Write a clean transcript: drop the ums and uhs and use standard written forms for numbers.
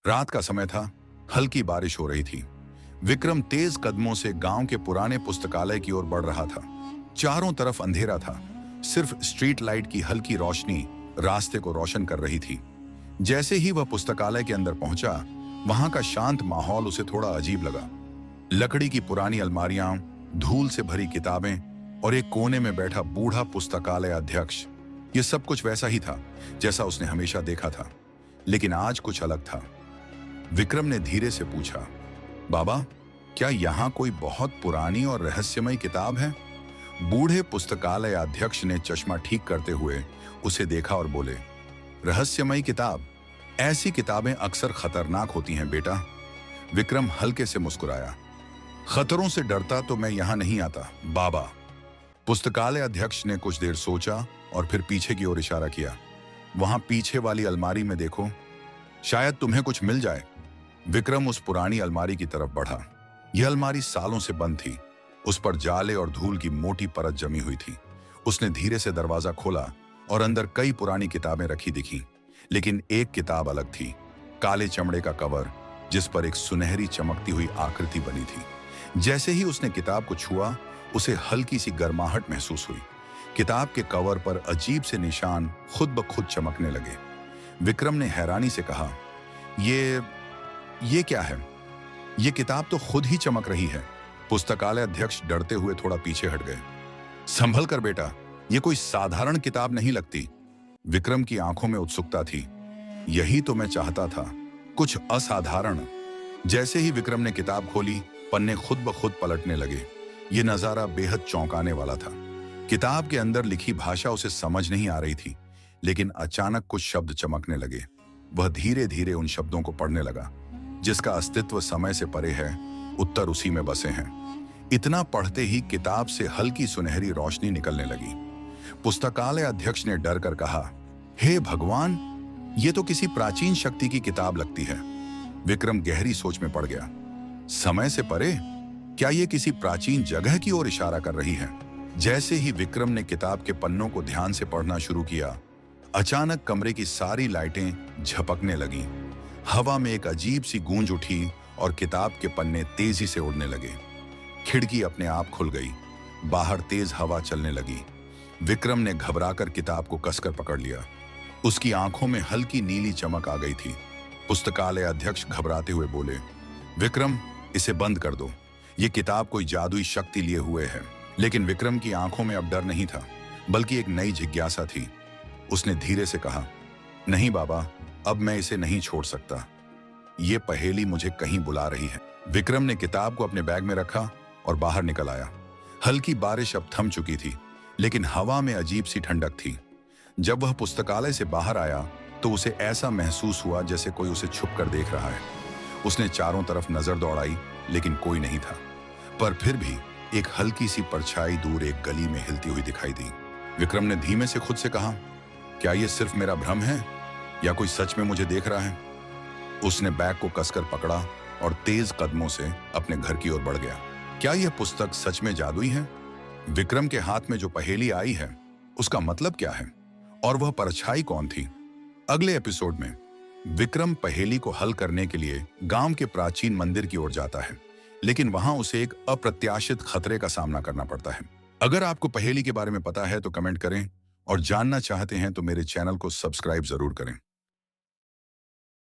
रात का समय था। हल्की बारिश हो रही थी। विक्रम तेज कदमों से गांव के पुराने पुस्तकालय की ओर बढ़ रहा था। चारों तरफ अंधेरा था। सिर्फ स्ट्रीट लाइट की हल्की रोशनी रास्ते को रोशन कर रही थी। जैसे ही वह पुस्तकालय के अंदर पहुंचा, वहां का शांत माहौल उसे थोड़ा अजीब लगा। लकड़ी की पुरानी अलमारियां, धूल से भरी किताबें और एक कोने में बैठा बूढ़ा पुस्तकालय अध्यक्ष, ये सब कुछ वैसा ही था जैसा उसने हमेशा देखा था। लेकिन आज कुछ अलग था। विक्रम ने धीरे से पूछा, बाबा, क्या यहाँ कोई बहुत पुरानी और रहस्यमय किताब है? बूढ़े पुस्तकालय अध्यक्ष ने चश्मा ठीक करते हुए उसे देखा और बोले, रहस्यमय किताब? ऐसी किताबें अक्सर खतरनाक होती हैं बेटा। विक्रम हल्के से मुस्कुराया। खतरों से डरता तो मैं यहां नहीं आता बाबा। पुस्तकालय अध्यक्ष ने कुछ देर सोचा और फिर पीछे की ओर इशारा किया। वहां पीछे वाली अलमारी में देखो, शायद तुम्हें कुछ मिल जाए। विक्रम उस पुरानी अलमारी की तरफ बढ़ा। यह अलमारी सालों से बंद थी। उस पर जाले और धूल की मोटी परत जमी हुई थी। उसने धीरे से दरवाजा खोला और अंदर कई पुरानी किताबें रखी दिखी। लेकिन एक किताब अलग थी। काले चमड़े का कवर, जिस पर एक सुनहरी चमकती हुई आकृति बनी थी। जैसे ही उसने किताब को छुआ, उसे हल्की सी गर्माहट महसूस हुई। किताब के कवर पर अजीब से निशान खुद ब खुद चमकने लगे। विक्रम ने हैरानी से कहा, ये क्या है? ये किताब तो खुद ही चमक रही है। पुस्तकालय अध्यक्ष डरते हुए थोड़ा पीछे हट गए। संभल कर बेटा, ये कोई साधारण किताब नहीं लगती। विक्रम की आंखों में उत्सुकता थी। यही तो मैं चाहता था, कुछ असाधारण। जैसे ही विक्रम ने किताब खोली, पन्ने खुद ब खुद पलटने लगे। ये नजारा बेहद चौंकाने वाला था। किताब के अंदर लिखी भाषा उसे समझ नहीं आ रही थी, लेकिन अचानक कुछ शब्द चमकने लगे। वह धीरे धीरे उन शब्दों को पढ़ने लगा। जिसका अस्तित्व समय से परे है, उत्तर उसी में बसे हैं। इतना पढ़ते ही किताब से हल्की सुनहरी रोशनी निकलने लगी। पुस्तकालय अध्यक्ष ने डर कर कहा, हे भगवान, ये तो किसी प्राचीन शक्ति की किताब लगती है। विक्रम गहरी सोच में पड़ गया। समय से परे? क्या ये किसी प्राचीन जगह की ओर इशारा कर रही है? जैसे ही विक्रम ने किताब के पन्नों को ध्यान से पढ़ना शुरू किया, अचानक कमरे की सारी लाइटें झपकने लगीं। हवा में एक अजीब सी गूंज उठी और किताब के पन्ने तेजी से उड़ने लगे। खिड़की अपने आप खुल गई। बाहर तेज हवा चलने लगी। विक्रम ने घबराकर किताब को कसकर पकड़ लिया। उसकी आंखों में हल्की नीली चमक आ गई थी। पुस्तकालय अध्यक्ष घबराते हुए बोले, विक्रम, इसे बंद कर दो। ये किताब कोई जादुई शक्ति लिए हुए है। लेकिन विक्रम की आंखों में अब डर नहीं था, बल्कि एक नई जिज्ञासा थी। उसने धीरे से कहा, नहीं बाबा, अब मैं इसे नहीं छोड़ सकता। ये पहेली मुझे कहीं बुला रही है। विक्रम ने किताब को अपने बैग में रखा और बाहर निकल आया। हल्की बारिश अब थम चुकी थी, लेकिन हवा में अजीब सी ठंडक थी। जब वह पुस्तकालय से बाहर आया तो उसे ऐसा महसूस हुआ जैसे कोई उसे छुप कर देख रहा है। उसने चारों तरफ नजर दौड़ाई, लेकिन कोई नहीं था। पर फिर भी एक हल्की सी परछाई दूर एक गली में हिलती हुई दिखाई दी। विक्रम ने धीमे से खुद से कहा, क्या यह सिर्फ मेरा भ्रम है या कोई सच में मुझे देख रहा है? उसने बैग को कसकर पकड़ा और तेज कदमों से अपने घर की ओर बढ़ गया। क्या यह पुस्तक सच में जादुई है? विक्रम के हाथ में जो पहेली आई है, उसका मतलब क्या है? और वह परछाई कौन थी? अगले एपिसोड में विक्रम पहेली को हल करने के लिए गांव के प्राचीन मंदिर की ओर जाता है, लेकिन वहां उसे एक अप्रत्याशित खतरे का सामना करना पड़ता है। अगर आपको पहेली के बारे में पता है तो कमेंट करें, और जानना चाहते हैं तो मेरे चैनल को सब्सक्राइब जरूर करें।